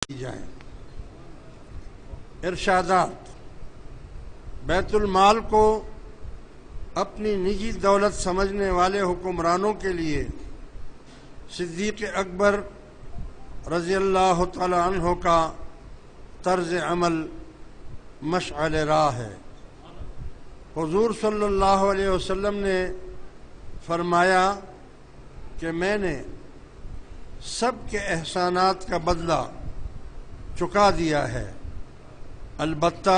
جائیں۔ ارشادات: بیت المال کو اپنی نجی دولت سمجھنے والے حکمرانوں کے لیے صدیق اکبر رضی اللہ تعالی عنہ کا طرز عمل مشعل راہ ہے۔ حضور صلی اللہ علیہ وسلم نے فرمایا کہ میں نے سب کے احسانات کا بدلہ چکا دیا ہے، البتہ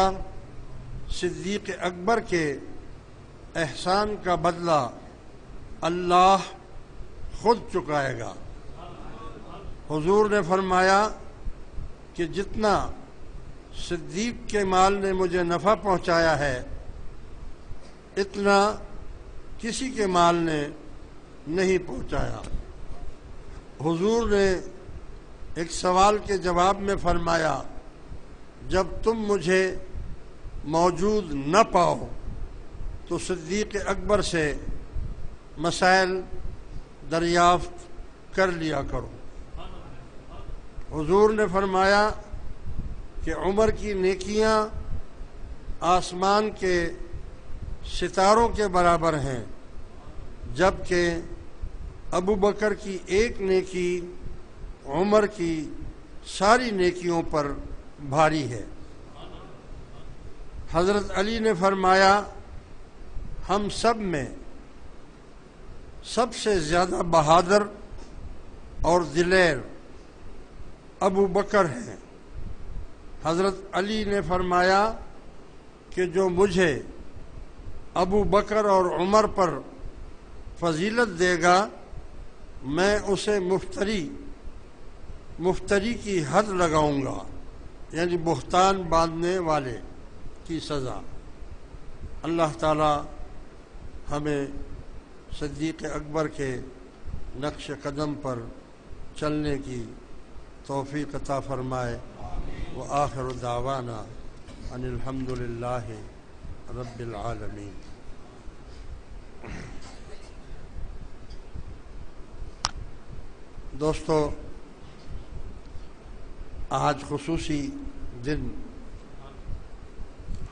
صدیق اکبر کے احسان کا بدلہ اللہ خود چکائے گا۔ حضور نے فرمایا کہ جتنا صدیق کے مال نے مجھے نفع پہنچایا ہے اتنا کسی کے مال نے نہیں پہنچایا۔ حضور نے ایک سوال کے جواب میں فرمایا، جب تم مجھے موجود نہ پاؤ تو صدیق اکبر سے مسائل دریافت کر لیا کرو۔ حضور نے فرمایا کہ عمر کی نیکیاں آسمان کے ستاروں کے برابر ہیں، جبکہ ابو بکر کی ایک نیکی عمر کی ساری نیکیوں پر بھاری ہے۔ حضرت علی نے فرمایا، ہم سب میں سب سے زیادہ بہادر اور دلیر ابو بکر ہیں۔ حضرت علی نے فرمایا کہ جو مجھے ابو بکر اور عمر پر فضیلت دے گا میں اسے مفتری کی حد لگاؤں گا، یعنی بہتان باندھنے والے کی سزا۔ اللہ تعالی ہمیں صدیق اکبر کے نقش قدم پر چلنے کی توفیق عطا فرمائے۔ وآخر دعوانا ان الحمد للہ رب العالمین۔ دوستو، آج خصوصی دن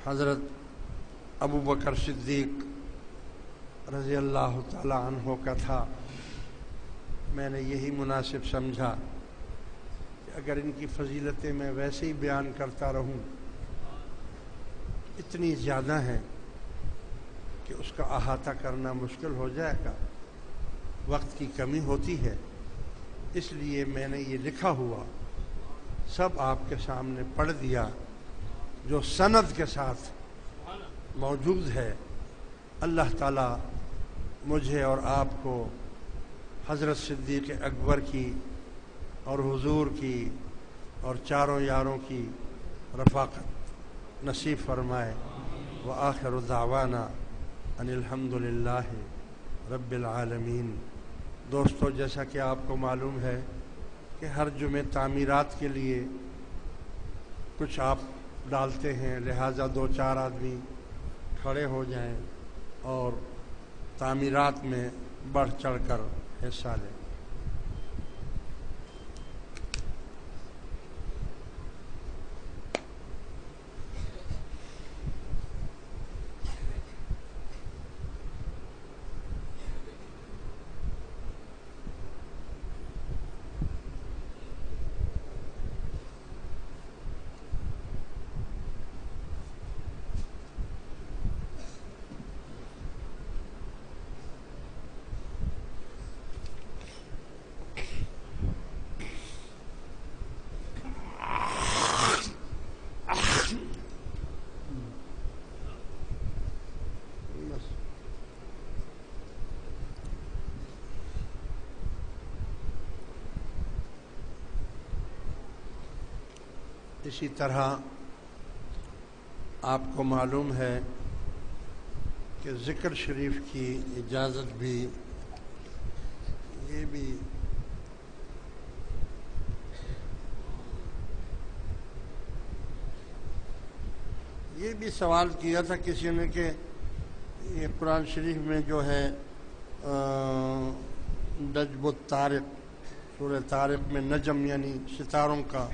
حضرت ابو بکر صدیق رضی اللہ تعالی عنہ کا تھا۔ میں نے یہی مناسب سمجھا کہ اگر ان کی فضیلتیں میں ویسے ہی بیان کرتا رہوں، اتنی زیادہ ہیں کہ اس کا احاطہ کرنا مشکل ہو جائے گا، وقت کی کمی ہوتی ہے۔ اس لیے میں نے یہ لکھا ہوا سب آپ کے سامنے پڑھ دیا، جو سند کے ساتھ موجود ہے۔ اللہ تعالی مجھے اور آپ کو حضرت صدیق اکبر کی اور حضور کی اور چاروں یاروں کی رفاقت نصیب فرمائے۔ وآخر دعوانا ان الحمد للہ رب العالمین۔ دوستو، جیسا کہ آپ کو معلوم ہے کہ ہر جمعے تعمیرات کے لیے کچھ آپ ڈالتے ہیں، لہٰذا 2-4 آدمی کھڑے ہو جائیں اور تعمیرات میں بڑھ چڑھ کر حصہ لیں۔ اسی طرح آپ کو معلوم ہے کہ ذکر شریف کی اجازت بھی یہ بھی سوال کیا تھا کسی نے کہ یہ قرآن شریف میں جو ہے نجم الطارق، سورہ طارق میں نجم یعنی ستاروں کا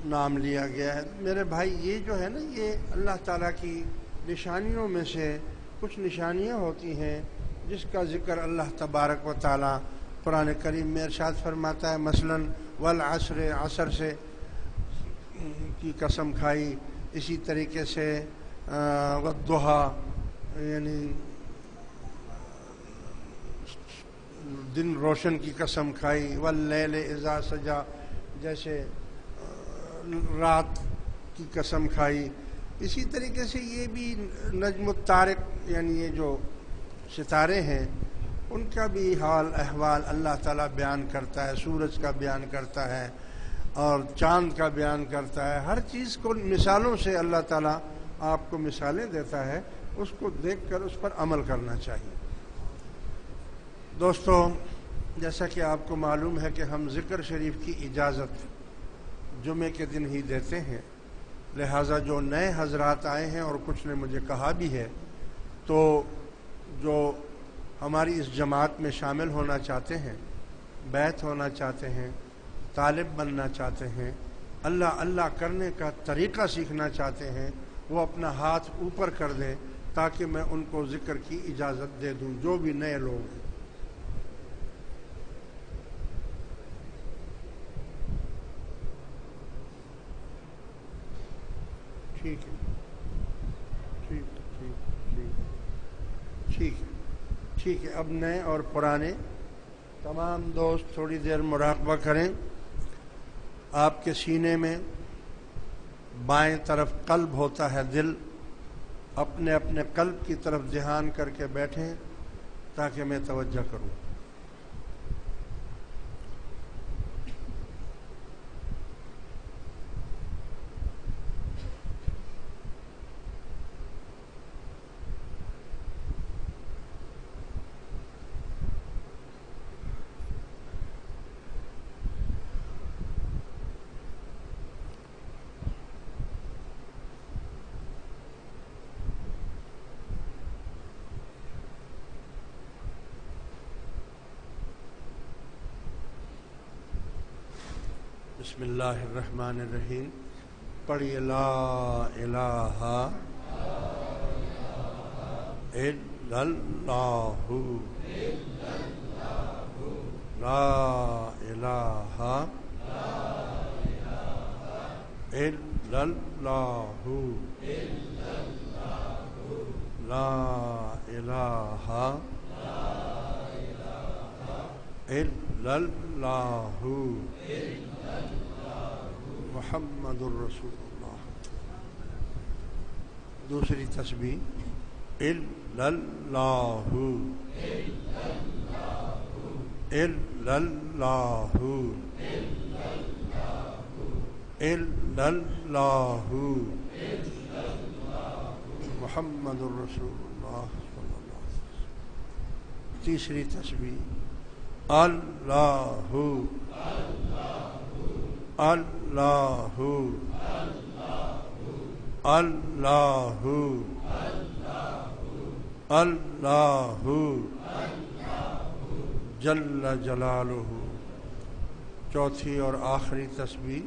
نام لیا گیا ہے۔ میرے بھائی یہ جو ہے نا، یہ اللہ تعالیٰ کی نشانیوں میں سے کچھ نشانیاں ہوتی ہیں جس کا ذکر اللہ تبارک و تعالیٰ قرآن کریم میں ارشاد فرماتا ہے۔ مثلاً والعصر، عصر سے کی قسم کھائی، اسی طریقے سے والضحیٰ یعنی دن روشن کی قسم کھائی، واللیل اذا سجا جیسے رات کی قسم کھائی۔ اسی طریقے سے یہ بھی نجم الطارق یعنی یہ جو ستارے ہیں ان کا بھی حال احوال اللہ تعالیٰ بیان کرتا ہے، سورج کا بیان کرتا ہے اور چاند کا بیان کرتا ہے۔ ہر چیز کو مثالوں سے اللہ تعالیٰ آپ کو مثالیں دیتا ہے، اس کو دیکھ کر اس پر عمل کرنا چاہیے۔ دوستو، جیسا کہ آپ کو معلوم ہے کہ ہم ذکر شریف کی اجازت جمعے کے دن ہی دیتے ہیں، لہٰذا جو نئے حضرات آئے ہیں اور کچھ نے مجھے کہا بھی ہے، تو جو ہماری اس جماعت میں شامل ہونا چاہتے ہیں، بیعت ہونا چاہتے ہیں، طالب بننا چاہتے ہیں، اللہ اللہ کرنے کا طریقہ سیکھنا چاہتے ہیں، وہ اپنا ہاتھ اوپر کر دیں تاکہ میں ان کو ذکر کی اجازت دے دوں، جو بھی نئے لوگ ہیں۔ ٹھیک ہے، ٹھیک ٹھیک ٹھیک ٹھیک ہے، ٹھیک ہے۔ اب نئے اور پرانے تمام دوست تھوڑی دیر مراقبہ کریں۔ آپ کے سینے میں بائیں طرف قلب ہوتا ہے، دل، اپنے اپنے قلب کی طرف دھیان کر کے بیٹھیں تاکہ میں توجہ کروں۔ بسم اللہ الرحمن الرحیم، پڑھیے لا الہ الا اللہ، لا الہ الا اللہ، لا الہ الا اللہ، محمد الرسول اللہ۔ دوسری تسبیح الا اللہ، الا اللہ، الا اللہ، محمد الرسول اللہ صلی اللہ علیہ وسلم۔ تیسری تسبیح اللہ، اللہ، اللہ، اللہ جل جلالہ۔ چوتھی اور آخری تسبیح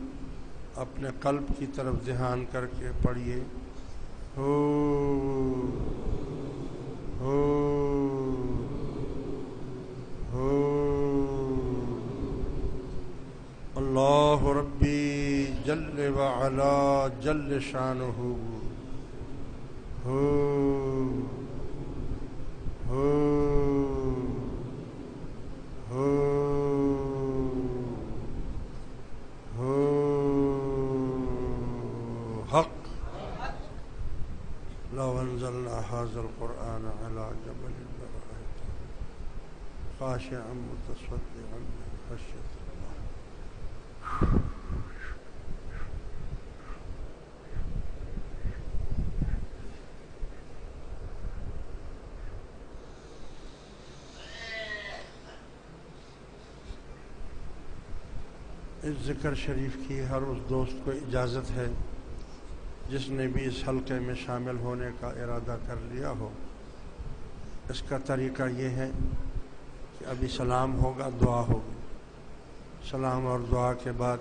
اپنے قلب کی طرف دھیان کر کے پڑھیے، ہو ہو ہو اللہ ربی جل وعلا جل شانہ، ہو ہو ہو ہو حق لو انزلنا هذا القرآن على جبل لرأيته خاشعا متصدعا من خشية الله۔ اس ذکر شریف کی ہر اس دوست کو اجازت ہے جس نے بھی اس حلقے میں شامل ہونے کا ارادہ کر لیا ہو۔ اس کا طریقہ یہ ہے کہ ابھی سلام ہوگا، دعا ہوگی، سلام اور دعا کے بعد